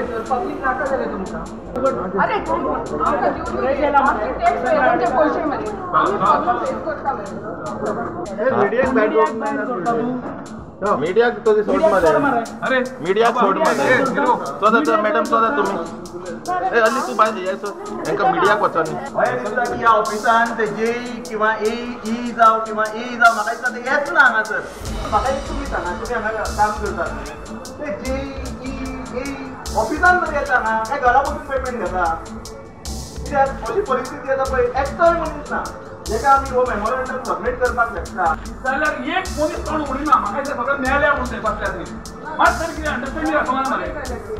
थंयसर पब्लीक नाका जालें तुमकां अरे आमकां दिवन आमचे टॅक्स पेयरांचे पयशे मरे आमी प्रॉब्लम फेस करता मरे मीडियाक तो सोड मध्ये अरे मीडियाक सोड मध्ये सोदा मॅडम सोदा तुम्ही ए अली तू बाय ये सो एका मीडियाक वचो न्ही अय दिसता की ह्या ऑफिसान ते जे किंवा ए जाव किंवा ए जाव म्हाका दिसता ते येच ना हांगासर म्हाका एक तुमी सांगा तुमी हांगा काम करता ते जे ए ऑफिसान मरे येता हांगा काय घरा बसून पेमेंट घेता कित्याक अशी परिस्थिती येता पळय एकटोय मनीस ना जेका आमी हो मेमोरंडम सबमीट करपाक शकता जाल्यार एक मनीस कोण उडीना म्हाका ते सगळं मेळ्ळ्या म्हणून बसल्यात मात तरी कितें अंडरस्टँडिंग आसना मरे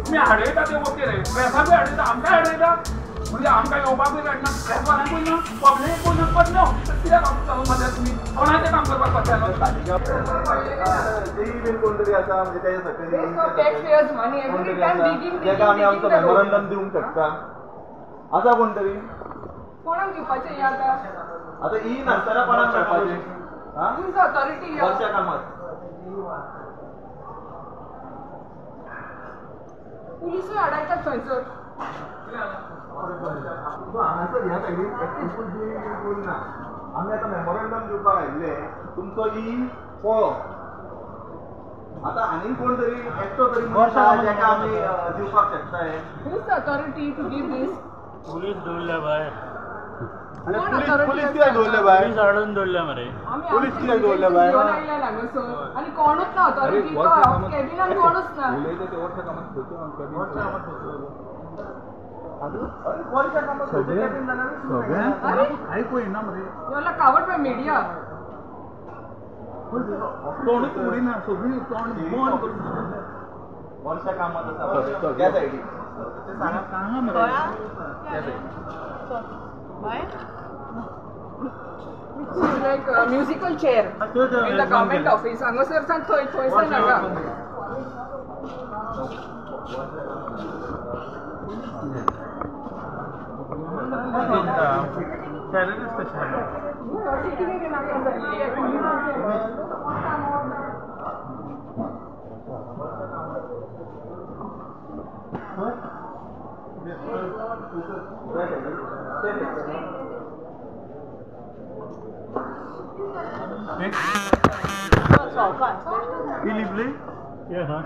तुमी हाडयता ते ओके रे प्रेसाकूय हाडयता आमकांय हाडयता म्हणजे आमकां येवपाकूय काडना प्रेसावाल्यांकूय ना पब्लीकूय ना कसलें ऑफिसाक कित्याक चालू मध्यात तुमी कोणाचें काम करपाक बसल्यात जेई बीन कोण तरी आसा म्हणजे तेजे सकयल टॅक्स पेयर्स मनी एवरी टाइम डिगिंग जेका आमी आमचो मेमोरंडम दिवंक शकता आसा कोण तरी कोणाक दिवपाचें हें आतां आता ई नंतरा कोणाक मेळपाचें यूज ऑथॉरिटी वर्षा कामात पुलिसूय हाडायतात थंयसर हांगासर ह्या सायडीन एकूच जी ना आमी आतां मेमोरंडम दिवपाक आयिल्ले तुमचो ई पळो आतां आनी कोण तरी एकटो तरी जेका आमी दिवपाक शकताय use authority to give this police दवरल्या भायर पुलीस कित्याक दवरले भायर पुलीस हाडून दवरल्या मरे पुलीस कित्याक दवरले भायर आणि कोणूच ना ऑथॉरिटी कॅबिनान कोणूच ना ऐकू येना मरे याला कावड बाय मीडिया तोंडूच उडीना सगळी तोंड बंद करून वर्षा कामात आसा त्या सायडीन ते सांगा मरे like musical chair in the government office हांगासर सान थंयसर नाका टेररिस्ट कशें He lively? Yeah, huh?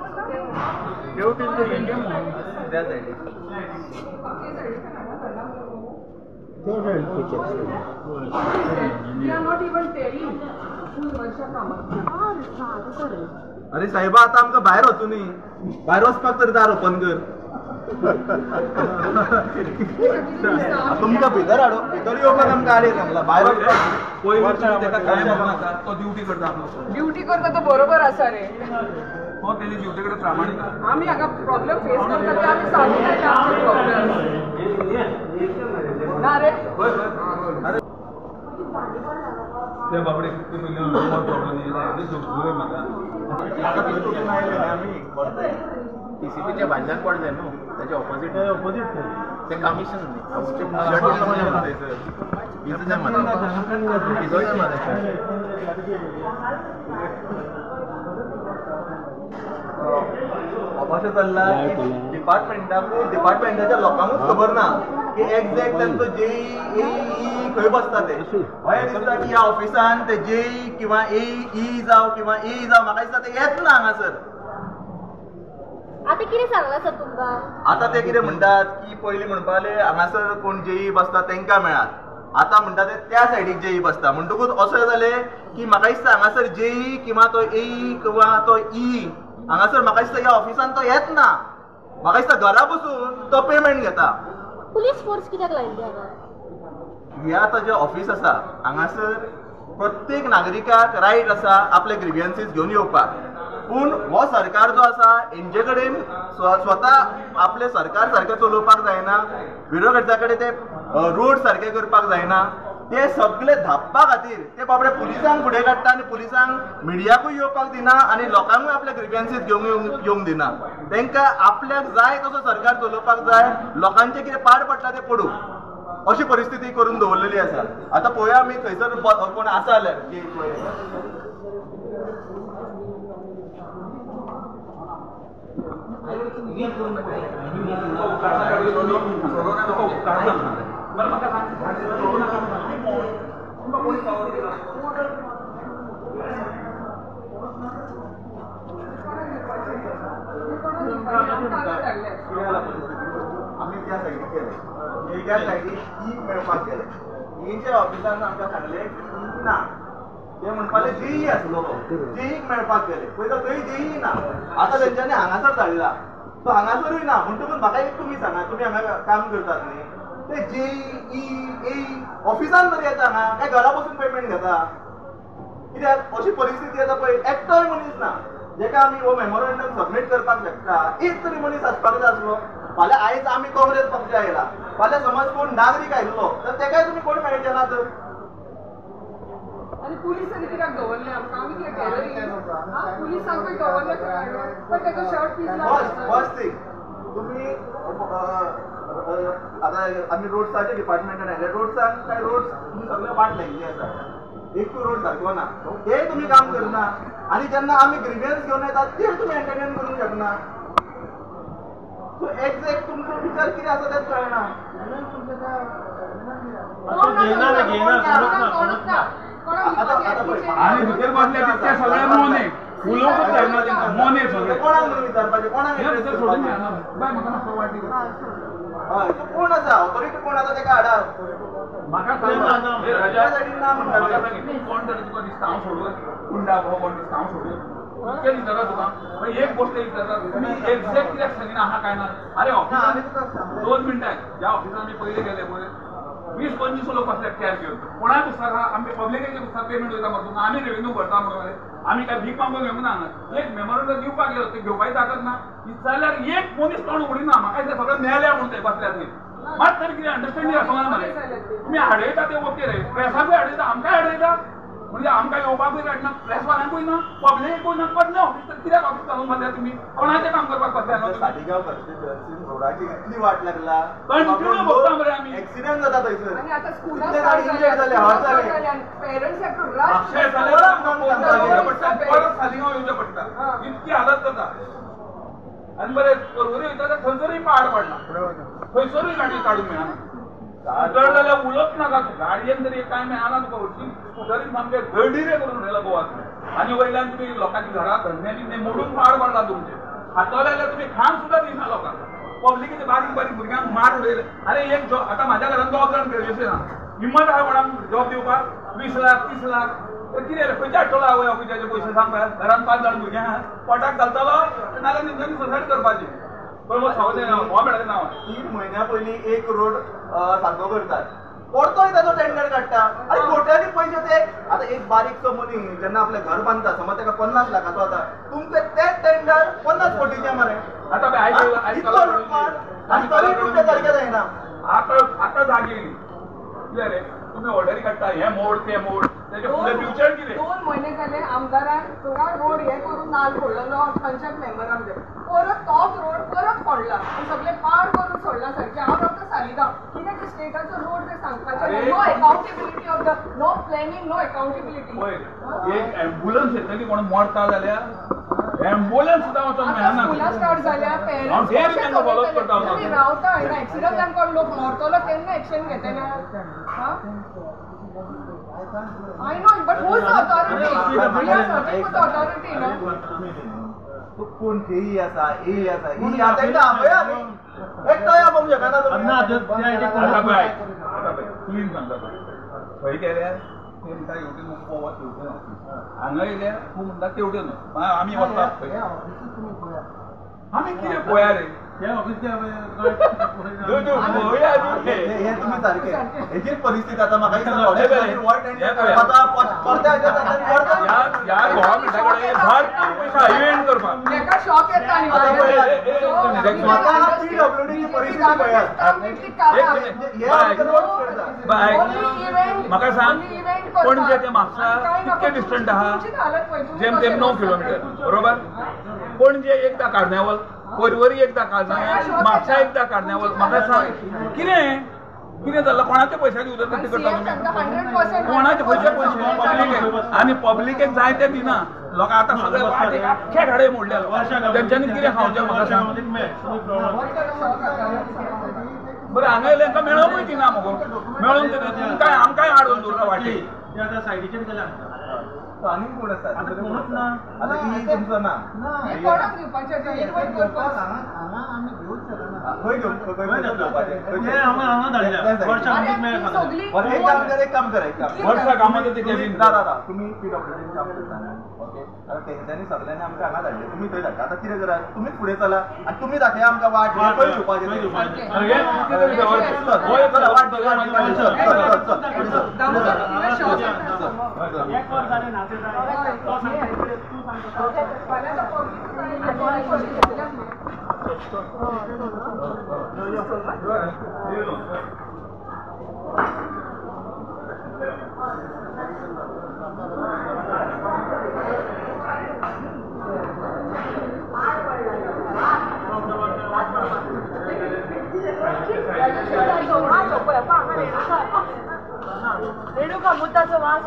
Go till the Indian one. त्या सायडीन we are not even telling वर्षा कामात अरे साहेबा आता आमकां भायर वचूं न्ही भायर वचपाक तरी दार ओपन कर तुमकां भितर हाडू भितर येवपाक आमकां आडे सांगला भायर वचपाक पयलीं तेका काय म्हणनाका तो ड्युटी करता आपलो ड्युटी करता तो बरोबर आसा रे हो तेजी ड्युटी कडेन प्रामाणीक आमी हांगा प्रॉब्लेम फेस करता ते आमी सांगता आमचे प्रॉब्लेम ना रे अरे ते बाबडे किती पयलीं प्रॉब्लेम येयला जोय म्हाका आमी टीसीपीच्या भाजनाक पडले न्हू त्याच्या ऑपोजीट ते कमिशन अशें चल्ला डिपार्टमेंटाच्या लोकांकूच खबर ना की एक्झॅक्ट तांचो जेई खंय बसता ते अशें दिसता की ह्या ऑफिसान ते जेई किंवा ए जाव किंवा ए जाव म्हाका दिसता ते येच ना हांगासर आता कितें सांगला सर तुमकां आता ते कितें म्हणटात की पयलीं म्हणपाले हांगासर कोण जेई बसता तांकां मेळात आता म्हणटा ते त्या सायडीक जेई बसता म्हणटकूच अशें जालें की म्हाका दिसता हांगासर जेई किंवा तो ए किंवा तो ई हांगासर म्हाका दिसता ह्या ऑफिसान तो येच ना म्हाका दिसता घरा बसून तो पेमेंट घेता पुलीस फोर्स कित्याक लायिल्ली हांगा हे आतां जें ऑफिस आसा हांगासर प्रत्येक नागरिकाक रायट आसा आपले ग्रिवियन्सीस घेवन येवपाक पूण हो सरकार जो आसा हेंचे कडेन स्वता आपले सरकार सारकें चलोवपाक जायना ब्युरोक्रेट्सा कडेन ते रोड सारके करपाक जायना ते सगळे धाप्पा खातीर ते बाबडे पुलिसांक फुडें काडटा आनी पुलिसांक मिडियाकूय येवपाक दिना आनी लोकांकूय आपले ग्रिवियन्सीस घेवंक दिना तांकां आपल्याक जाय तसो सरकार चलोवपाक जाय लोकांचे कितें पाड पडटा ते पडूं अशी परिस्थिती करून दवरलेली आसा आतां पळोवया आमी थंयसर कोण आसा जाल्यार की बरं म्हाका सांग सोडू नाका तुमकां कोणी पावर दिला आम्ही त्या सायडीक गेले त्या सायडीक ई मेळपाक गेले ईच्या ऑफिसान आमकां सांगले ई ना ते म्हणपाले जेई आसलो जेईक मेळपाक गेले पळयता थंय जेई ना आतां तेंच्यांनी हांगासर धाडला तो हांगासरूय ना म्हणटकूच म्हाका एक तुमी सांगा तुमी हांगा काम करतात न्ही ते जेई ई ए ऑफिसान तरी येता हांगा काय घरा बसून पेमेंट घेता कित्याक अशी परिस्थिती येता पळय एकटोय मनीस ना जेका आमी हो मेमोरंडम सबमीट करपाक शकता एक तरी मनीस आसपाक जाय आसलो फाल्यां आयज आमी काँग्रेस पक्ष आयला फाल्यां समज कोण नागरीक आयिल्लो तर तेकाय तुमी कोण मेळचे ना तर आणि पुलिसांनी कित्याक दवरले आमकां आमी कित्याक टेररिस्ट पुलिसांकूय दवरले पण तेजो शर्ट पीस फर्स्ट थिंग तुमी आतां आमी रोड्साचे डिपार्टमेंटान आयले रोड्सान काय रोड्स तुमी सगळे वाट लायिल्ली आसा एकूय रोड सारको ना ते तुमी काम करना आनी जेन्ना आमी ग्रिवियन्स घेवन येतात ते तुमी एंटरटेन करूंक शकना सो एक्झॅक्ट तुमचो विचार कितें आसा तेच कळना आणि भितर बसल्या तितके सगळे मोने उलोवंकच जायना तेंकां मोने सगळे कोणाक म्हणून विचारपाचें कोणाक हे भितर सोडून मेळना बाय म्हाका मातसो वाटी कर हय तो कोण आसा ऑथॉरिटी कोण आसा तेका हाडा म्हाका सांग हे राजा म्हाका सांग कोण तरी तुका दिसता हांव सोडून कुंडा हो कोण दिसता हांव सोडून इतकें विचारता तुका एक गोष्ट विचारता तुमी एक्झॅक्ट कित्याक सांगिना आहा काय ना अरे ऑफिसान 2 मिनटां ज्या ऑफिसान आमी पयले गेले पळय 20-25 लोक बसल्यात कॅश घेवन कोणाय पुस्तकां आमी पब्लिकेचे पुस्तक पेमेंट वयता म्हणून आमी रेव्हेन्यू भरता म्हणून आमी काय भीक मागूंक येवंक ना एक मेमोरंडम दिवपाक गेलो ते घेवपाची ताकद ना जाल्यार एक मनीस तोंड उडीना म्हाका दिसता सगळे मेल्या म्हणून ते बसल्यात न्ही मात तरी कितें अंडरस्टँडींग आसना मरे तुमी हाडयता ते ओके रे प्रेसाकूय हाडयता आमकांय हाडयता म्हणजे आमकां येवपाकूय काडना प्रेसवाल्यांकूय ना पब्लिकूय ना कसलें ऑफिस तर कित्याक ऑफिस चालून बसल्या तुमी कोणाचें काम करपाक बसल्या सालिगांव कॉन्स्टिट्युएन्सीन रोडाची इतली वाट लागला कंटिन्यू भोगता मरे आमी एक्सिडेंट जाता थंयसर आणि आता स्कुलां कितले गाडी इंजर्ड जाले हर्ट जाले पेरंट्स हॅव टू अक्षय रश जाल्यार परत सालिगांव येवचें पडटा इतकी हालत जाता आनी बरें परवरी वयता तर थंयसरूय पाड पडला थंयसरूय गाडी काडूंक मेळना स्कुटर जाल्यार उलोवच नाका गाडयेन तरी कांय मेळना तुका हरशीं स्कुटरीन सामकें गडीरे करून उडयला गोवाक आनी वयल्यान तुमी लोकांची घरां धंद्यांनी मोडून पाड पडला तुमचे खातले जाल्यार तुमी खाण सुद्दां दिना लोकांक पब्लिकेचे बारीक बारीक भुरग्यांक मार उडयले अरे एक जॉब आतां म्हाज्या घरान 2 जाण ग्रॅज्युएशन आहा हिम्मत आहा कोणाक जॉब दिवपाक 20 लाख 30 लाख कितें खंयच्या हाडटलो आवय ऑफिसाचे पयशे सांग पळय घरान 5 जाण भुरगीं आहा पोटाक घालतलो नाल्यार तेंच्यांनी सुसायड करपाची पण मग सगळें नांव हो मेळटा नांव 3 म्हयन्या पयलीं एक रोड सारको करतात परतोय ताजो टेंडर काडटा आनी कोट्यांनी पयशे ते आतां एक बारीकसो मनीस जेन्ना आपलें घर बांदता समज तेका 50 लाखाचो आसा तुमचें तें टेंडर 50 कोटीचें मरे आतां आयज इतलो लुटमार आनी तरी तुमचें सारकें जायना आतां जागे कितें रे तुमी ऑर्डरी काडटा हे मोड ते मोड तेजे फुडें फ्युचर कितें 2 महिने जाले आमदारान सगळा रोड हे करून नाल फोडलेलो पंचायत मेंबरांक परत तोच रोड परत फोडला सगळे पाड करून सोडला सारखे हांव फक्त सालिगांव कित्याक स्टेटाचो रोड ते सांगपाचें no accountability of the no planning no accountability एक एम्ब्युलन्स येतली कोण मरता जाल्यार एम्ब्युलन्स सुद्दां वचोंक मेळना स्कुलां स्टार्ट जाल्या पेरंट्स रावता एक्सिडंट जावन लोक मरतलो केन्ना एक्शन घेतले I know, but who is the authority? We are searching for the authority, no? कोण जेई आसा ए आसा ही आतां आपया न्ही एकटाय आपोवंक शकना तुमी आता पळय क्लीन सांगता खंय गेल्यार ते म्हणटा हेवटेन पवत हेवटेन हांगा येयल्यार तूं म्हणटा तेवटेन आमी वता आमी कितें पळया रे हे तुमी सारके हेची परिस्थिती आतां म्हाका ह्या गव्हर्मेंटा कडेन भरपूर पयशा इव्हेंट करपाक एका शॉक येता न्ही PWDची परिस्थिती पळयात म्हाका सांग पणजे ते म्हापसा कितके डिस्टंट आहा जेम तेम 9 किलोमीटर बरोबर पणजे एकदा कार्निवल परवरी एकदा कार्निवल म्हापसा एकदा कार्निवल म्हाका सांग कितें कितें जाल्लं कोणाचे पयशांची उदरगती करता तुमी 100% कोणाचे पयशे पब्लिकेक आनी पब्लिकेक जाय ते दिना लोकां आतां सगळे वाट आख्खे गाडे मोडले तेंच्यांनी कितें खावचें म्हाका सांग बरें हांगा येयले तांकां मेळोंकूय दिना मगो मेळोन तुमकां आमकांय हाडून दवरता वाटी सायडीचेर गेल्या आनी कोण आसा आतां ही तुमचो ना कोणाक दिवपाचें तें इन्वायट करपाक खंय घेवन हांगा धाडल्या वर्षा एक काम करा वर्सा कामात ते कॅबिन दादा तुम्ही PWD काम करता ओके आता तेंच्यांनी सगळ्यांनी आमकां हांगा धाडले तुमी थंय धाडटा आतां कितें करा तुमीच फुडें चला आनी तुमी दाखया आमकां वाट खंय घेवपाचें रेणुका मुद्दाचं वास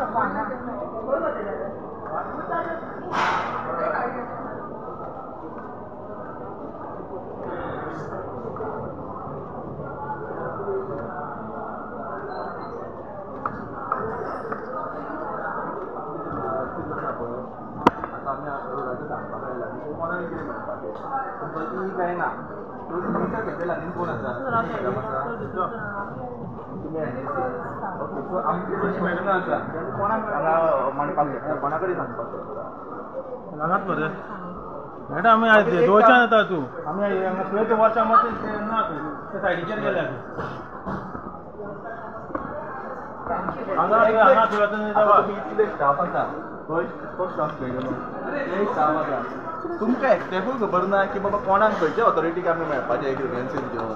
काय ना तुमच्या घेतलेला कोण आसा कोणाक हांगा मांडपाक शकता कोणा कडेन सांगपाक हांगाच मरे मॅडम आमी दोळच्यान येता तूं आमी हांगा खंय वर्षा मात ना ते सायडीचेर गेल्या हांगा इतले स्टाफ आसा तो स्टाफ मेळटलो स्टाफ आसा तुमकां एकट्याकूय खबर ना की बाबा कोणाक खंयच्या ऑथॉरिटीक आमी मेळपाचे ग्रिव्हन्सीस घेवन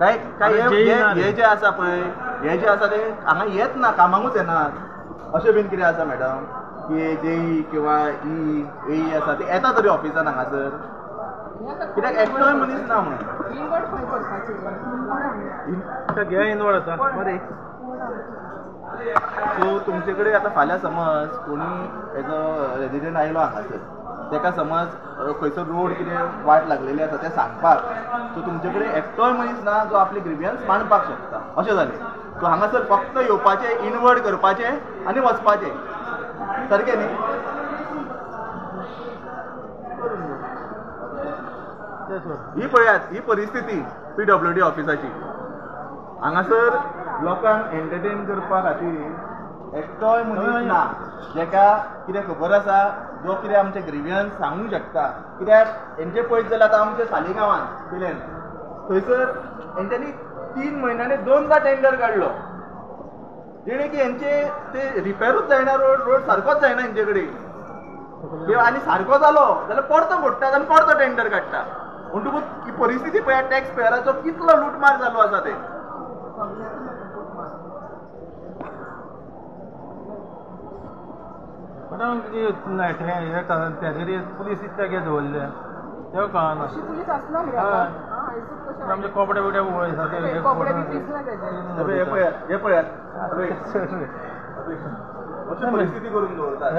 काय हे जे आसा पळय हे जे आसा ते हांगा येत ना कामाकूच येनात अशें बीन कितें आसा मॅडम की जेई किंवा ई आसा ते येता तरी ऑफिसान हांगासर कित्याक एकटोय मनीस ना म्हणून इन्वायट खंय करपाचें घे इनवड आतां बरें सो तुमचे कडेन आतां फाल्यां समज कोणी एज अ रेजिडेंट आयलो हांगासर ताका समज खंयसर रोड कितें वाट लागलेली आसा तें सांगपाक सो तुमचे कडेन एकटोय मनीस ना जो आपली ग्रिव्हियन्स मांडपाक शकता अशें जालें सो हांगासर फक्त येवपाचें इनवर्ड करपाचें आनी वचपाचें सारकें न्ही ही पळयात ही परिस्थिती PWD ऑफिसाची हांगासर लोकांक एंटरटेन करपा खातीर एकटोय मनीस ना जेका कितें खबर आसा जो कितें आमचे ग्रिव्हियन्स सांगूंक शकता कित्याक हेंचे पळयत जाल्यार आतां आमच्या सालिगांवांत पिलेन थंयसर हेंच्यांनी 3 म्हयन्यांनी 2दा टेंडर काडलो जेणे की हेंचे ते रिपेरूच जायना रोड सारकोच जायना हेंचे कडेन आनी सारको जालो जाल्यार परतो फोडटात आनी परतो टेंडर काडटा म्हणटकूच ही परिस्थिती पळयात टॅक्स पेयराचो कितलो लुटमार जालो आसा ते पुलीस इतले गे दवरले तें कळना पुलीस आसलो आमचे कपडे बिडे हे पळयात अशी परिस्थिती करून दवरतात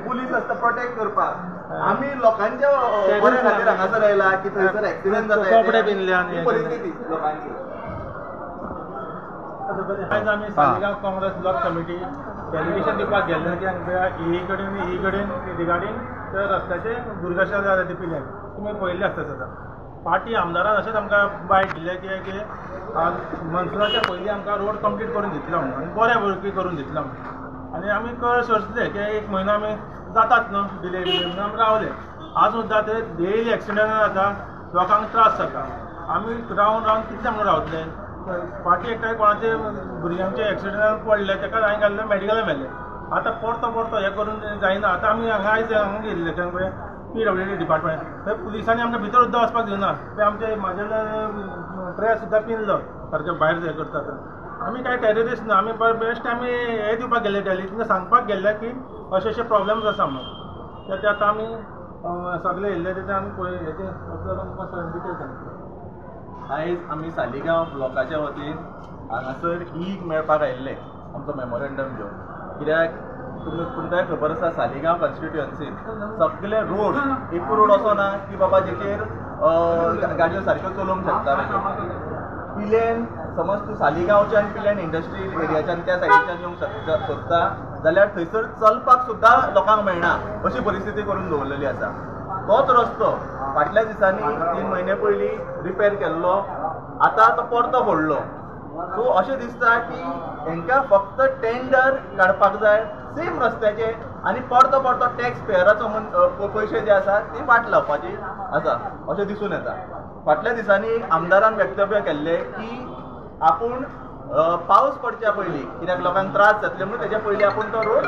पुलीस आसता प्रोटेक्ट करपाक आमी लोकांच्या बऱ्या खातीर हांगासर आयला की थंयसर एक्सिडेंट जाता कपडे पिनले आनी परिस्थिती लोकांची आयज आमी Saligao Congress block committee delegation दिवपाक गेल्ले की ई कडेन रिगार्डींग त्या रस्त्याचे दुर्घटना जाल्या ती पिल्यान तुमी पळयल्ले आसता सदां पार्टी आमदारान अशेंच आमकां बायट दिल्लें की मनसुराच्या पयलीं आमकां रोड कंप्लीट करून दितलो म्हणून आनी बऱ्या पैकी करून दितलो म्हणून आनी आमी कळ सोंसले की 1 म्हयनो आमी जातात न्हू डिले म्हणून आमी रावले आज सुद्दां ते डेली एक्सिडेंट जाता लोकांक त्रास जाता आमी रावन कितले म्हणून रावतले फाटी एकठांय कोणाचे भुरग्यांचे एक्सिडेंटान पडले ताका हांवें घाल्ले मेडिकलान व्हेल्ले आतां परतो हें करून जायना आतां आमी हांगा आयज हांगा गेल्ले खंय PWD डिपार्टमेंट थंय पुलिसांनी आमकां भितर सुद्दां वचपाक दिवना ते आमचे म्हाजे ड्रेस सुद्दां पिनलो सारकें भायर हें करतात आमी कांय टेररिस्ट ना आमी बेस्ट आमी हें दिवपाक गेल्ले डेलींतल्यान सांगपाक गेल्ले की अशे प्रॉब्लेम्स आसा म्हणून ते आतां आमी सगळे येयल्ले ते आमी पळय हेचे डिटेल्स सांगता आयज आमी सालिगांव ब्लॉकाच्या वतीन हांगासर ईग मेळपाक आयिल्ले आमचो मेमोरेंडम घेवन. कित्याक तुमकांय खबर आसा सालिगांव कॉन्स्टिट्युएन्सीन सगळे रोड एक रोड असो ना की बाबा जेचेर गाडयो सारक्यो चलोवंक शकता. पिलेन समज तूं सालिगांवच्यान पिलेन इंडस्ट्रियल एरियाच्यान त्या सायडीच्यान येवंक सोदता जाल्यार थंयसर चलपाक सुद्दां लोकांक मेळना अशी परिस्थिती करून दवरलेली आसा. तोच रस्तो फाटल्या दिसांनी 3 म्हयने पयलीं रिपेर केल्लो, आतां तो परतो फोडलो. सो अशें दिसता की हांकां फक्त टेंडर काडपाक जाय सेम रस्त्याचे आनी परतो टॅक्स पेयराचो पयशे जे आसा ती वाट लावपाची आसा अशें दिसून येता. फाटल्या दिसांनी आमदारान वक्तव्य केल्लें की आपूण पावस पडच्या पयलीं, कित्याक लोकांक त्रास जातले म्हणून तेच्या पयलीं आपूण तो रोड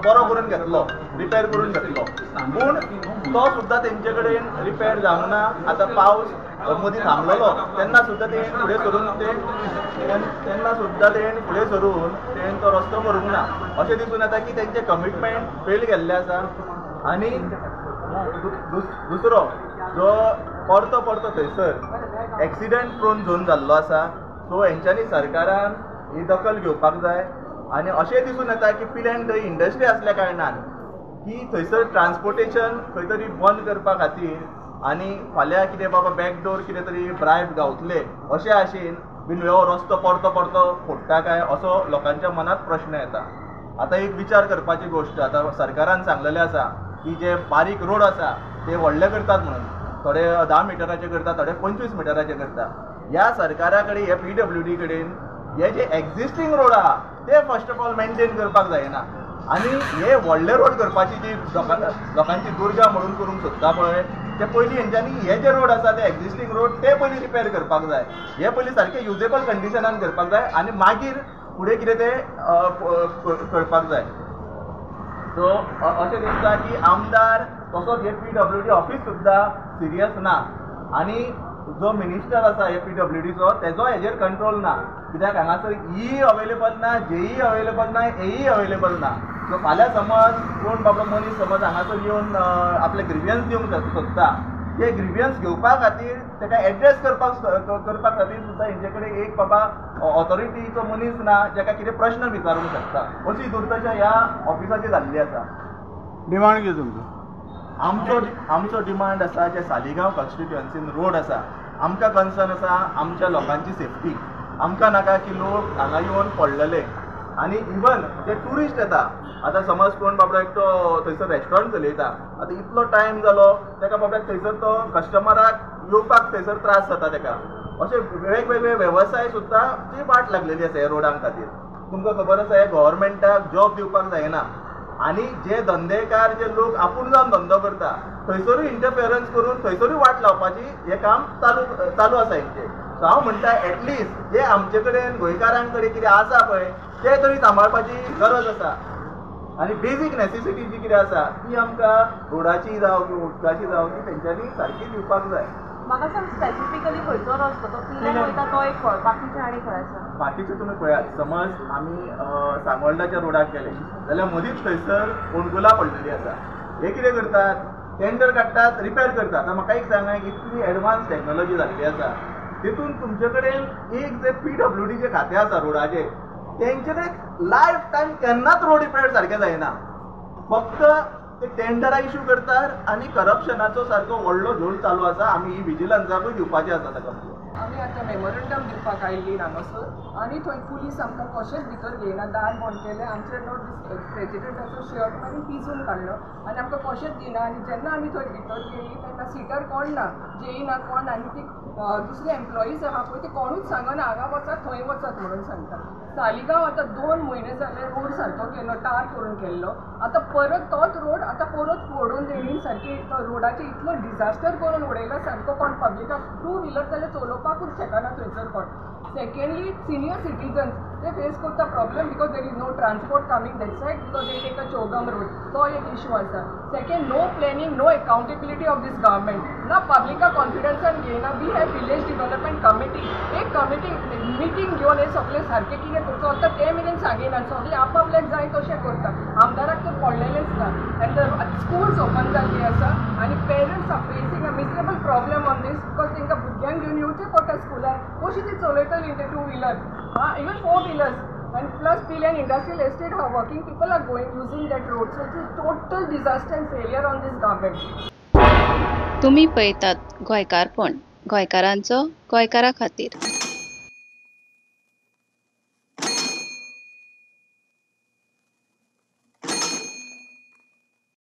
बरो करून घेतलो, रिपेर करून घेतलो. पूण तो सुद्दां तेंचे कडेन रिपेर जावंक ना. आतां पावस मदीं थांबलेलो तेन्ना सुद्दां तेणेन फुडें सरून तो रस्तो करूंक ना. अशें दिसून येता की तेंचे कमिटमेंट फेल केल्ले आसा. आनी दुसरो जो परतो थंयसर एक्सिडेंट प्रोन झोन जाल्लो आसा. सो हेंच्यांनी सरकारान ही दखल घेवपाक जाय. आनी अशें दिसून येता की पिल्यान थंय इंडस्ट्री आसल्या कारणान की थंयसर ट्रान्सपोर्टेशन खंय तरी बंद करपा खातीर आनी फाल्यां कितें बाबा बॅकडोर कितें तरी ब्रायब गावतले अशे आशेन बीन हो रस्तो परतो फोडटा काय असो लोकांच्या मनांत प्रश्न येता. आतां एक विचार करपाची गोश्ट, आतां सरकारान सांगलेलें आसा की जे बारीक रोड आसा ते व्हडले करतात म्हणून. थोडे 10 मिटराचे करता, थोडे 25 मिटराचे करता. ह्या सरकारा कडेन हे PWD कडेन हे जे एक्झिस्टींग रोड आहा ते फर्स्ट ऑफ ऑल मेंटेन करपाक जायना. आनी हे व्हडले रोड करपाची जी लोकांची दुर्गा म्हणून करूंक सोदता पळय ते पयलीं हेंच्यांनी हे जे रोड आसा ते एक्झिस्टींग रोड ते पयलीं रिपेर करपाक जाय. हे पयलीं सारके युजेबल कंडिशनान करपाक जाय आनी मागीर फुडें कितें ते करपाक जाय. सो अशें दिसता की आमदार तसोच हे PWD ऑफीस सुद्दां सिरियस ना. आनी जो मिनिस्टर आसा हे PWDचो तेजो हेजेर कंट्रोल ना. कित्याक हांगासर ई अवेलेबल ना, जेई अवेलेबल ना, एई अवेलेबल ना. सो फाल्यां समज कोण बाबा मनीस समज हांगासर येवन आपले ग्रिवियन्स दिवंक सोदता, ते ग्रिवियन्स घेवपा खातीर ताका एड्रेस करपाक खातीर सुद्दां हेंचे कडेन एक बाबा ऑथॉरिटीचो मनीस ना जाका कितें प्रश्न विचारूंक शकता. अशी दुर्दशा ह्या ऑफिसाची जाल्ली आसा. डिमांड कितें तुमचो? आमचो डिमांड आसा जे सालिगांव कॉन्स्टिट्युएन्सीन रोड आसा, आमकां कन्सर्न आसा आमच्या लोकांची सेफ्टी. आमकां नाका की लोक हांगा येवन पडलेले. आनी इवन जे ट्युरिस्ट येता, आतां समज कोण बाबा एकटो थंयसर रेस्टॉरंट चलयता, आतां इतलो टायम जालो ताका बाबा थंयसर तो कस्टमराक येवपाक थंयसर त्रास जाता ताका. अशे वेगवेगळे वेवसाय सुद्दां ती वाट लागलेली आसा ह्या रोडां खातीर. तुमकां खबर आसा हे गव्हर्मेंटाक जॉब दिवपाक जायना आनी जे धंदेकार जे लोक आपूण जावन धंदो करता थंयसरूय इंटरफियरन्स करून थंयसरूय वाट लावपाची हे काम चालू आसा हेंचें. सो हांव म्हणटा एटलिस्ट जे आमचे कडेन गोंयकारां कडेन कितें आसा पळय ते तरी सांबाळपाची गरज आसा. आनी बेजीक नेसेसिटी जी कितें आसा ती आमकां रोडाची जावं किंवा उदकाची जावं ती तेंच्यांनी सारकी दिवपाक जाय. म्हाका सांग स्पेसिफिकली खंयचो रस्तो तो पिल्यान वयता तो एक खंय, बाकीचे आनी खंय आसा? बाकीचे तुमी पळयात, समज आमी सांगोळडाच्या रोडाक गेले जाल्यार मदींच थंयसर ओणकुला पडलेली आसा. हे कितें करतात, टेंडर काडटात, रिपेर करतात. आतां म्हाका एक सांगा, इतली एडवान्स टॅक्नॉलॉजी जाल्ली आसा तितून तुमचे कडेन एक जे PWD जे खातें आसा रोडाचें तेंचे कडेन लायफ टायम केन्नाच रोड रिपेर सारकें जायना. फक्त ते टेंडरां इश्यू करतात आनी करप्शनाचो सारको व्हडलो झोल चालू आसा. आमी ही विजिलन्साकूय दिवपाचें आसा ताका. आमी आतां मेमोरेंडम दिवपाक आयिल्लीं हांगासर आनी थंय पुलीस आमकां कशेंच भितर घेयना, दार बंद केलें. आमचे नोट प्रेजिडेंटाचो शर्ट मारून पिजून काडलो आनी आमकां कशेंच दिना. आनी जेन्ना आमी थंय भितर गेलीं तेन्ना सिटर कोण ना, जेई ना कोण, आनी ती दुसरे एम्प्लॉईज आहा पळय ते कोणूच सांगना हांगा वचात थंय वचात म्हणून सांगता. सालिगांव आतां 2 म्हयने जाले रोड सारको केलो, टार करून केल्लो. आतां परत तोच रोड आतां परत फोडून तेणीन सारकी रोडाचेर इतलो डिजास्टर करून उडयला सारको. कोण पब्लिकाक 2 व्हिलर जाल्यार चलोवपाकूच शकना थंयसर कोण. सेकेंडली सिनियर सिटीजन्स ते फेस करता problem because there is no transport coming that side because they take a चौगम रोड. तो एक इश्यू आसा. Second, no planning, no accountability of this government. ना पब्लिका कॉन्फिडन्सान घेयना. We have village development committee, एक कमिटी मिटींग घेवन हे सगळे सारकें कितें करचो आतां ते मेरेन सांगिना. सगळे आपापल्याक जाय तशें करता. आमदाराक तर पडलेलेंच ना. एंड स्कूल्स ओपन जाल्ली आसा आनी parents are facing a miserable problem on this because तांकां भुरग्यांक घेवन येवचें पडटा जाल्यार कशी ती चलयतली ते 2 wheeler even 4 wheelers and plus Pilan industrial estate how working people are going using that road, so it's a total disaster and failure on this government. तुम्ही पळयतात गोंयकारपण, गोंयकारांचो गोंयकारा खातीर.